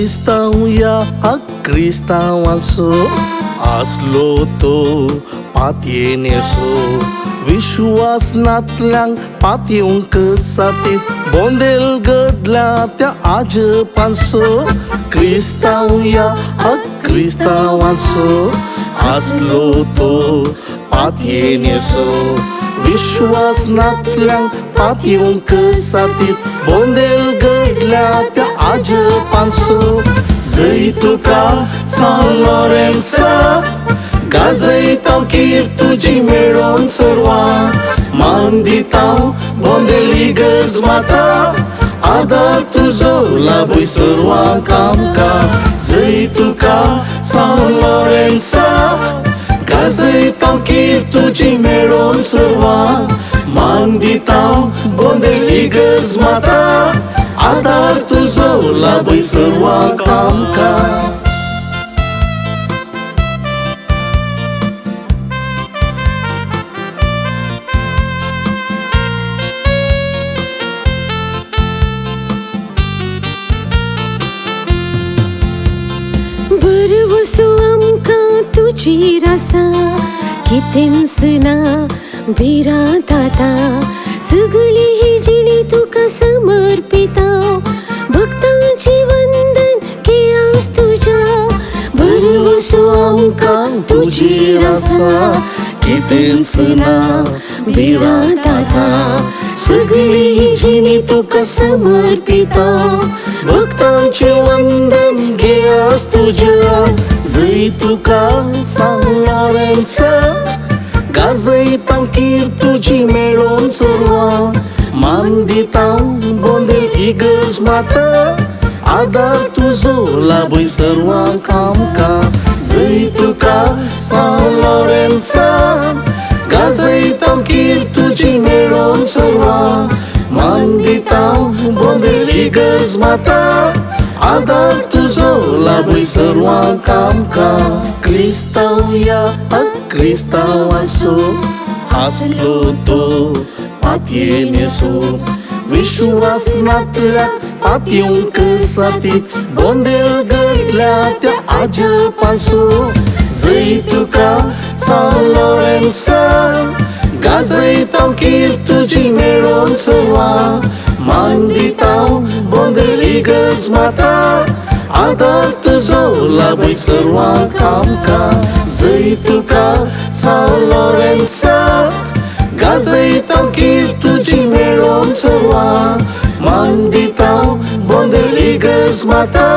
क्रिस्तांव या अक्रिस्तांवांचो आसलो तो पातयेनेसो विश्वासनांतल्यांक पातयेवंक साथीत बोंदेल घडल्या त्या आजपांचो क्रिस्तांव या अक्रिस्तांवांचो आसलो तो पातयेनेसो विश्वासनांतल्यांक पातयेवंक साथीत बोंदेल घडल्या त्या आजपांचो जय तुका सांव लॉरेन्स गाजयतांव कीर तुजी मेळोन सर्वांक मान दितांव बोंदेल इगर्ज माता आदार तुजो लाभय सर्वांक आमकां जय तुका सांव लॉरेन्स गाजयतांव कीर तुजी मेळोन सर्वांक मान दितांव बोंदेल इगर्ज माता आदार तुजो लाभय सर्वांक आमकां बरवस्तू आमकां तुजीर आसा कितेंसना भिरांत आतां सगळी ही जिणी तुका समर्पिता भक्तांची वंदन केयास तुज्या बरवस्तू आमकां तुजीर आसा कितेंसना भिरांत आतां सगळी ही जिणी तुका समर्पिता भक्तांची वंदन घेयास तुज्या जय तुका सांव लॉरेन्स गाजयतांव कीर तुजी मेळोन सर्वांक मान दितांव बोंदेल इगर्ज माता आदार तुजो लाभय सर्वांक आमकां जय तुका सांव लॉरेन्स गाजयतांव कीर तुजी मेळोन सर्वांक मान दितांव बोंदेल इगर्ज माता आदार तुजो लाभय सर्वांक आमकां क्रिस्तांव या अक्रिस्तांवांचो आसलो तो पातयेनेसो विश्वासनांतल्यान पातयेवंक साथीत बोंदेल घडल्या त्या आजपांचो जय तुका सांव लॉरेन्स गाजयतांव कीर तुजी मेळोन सर्वांक मान दितांव बोंदेल इगर्ज माता आदार तुजो लाभय सर्वांक आमकां जय तुका सांव लॉरेन्स गाजयतांव कीर तुजी मेळोन सर्वांक मान दितांव बोंदेल इगर्ज माता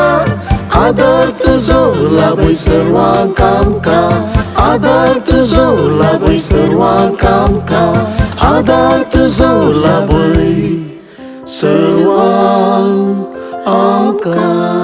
आदार तुजो लाभय सर्वांक आमकां आदार तुजो लाभय सर्वांक आमकां आदार तुजो लाभय सर्वांक आमकां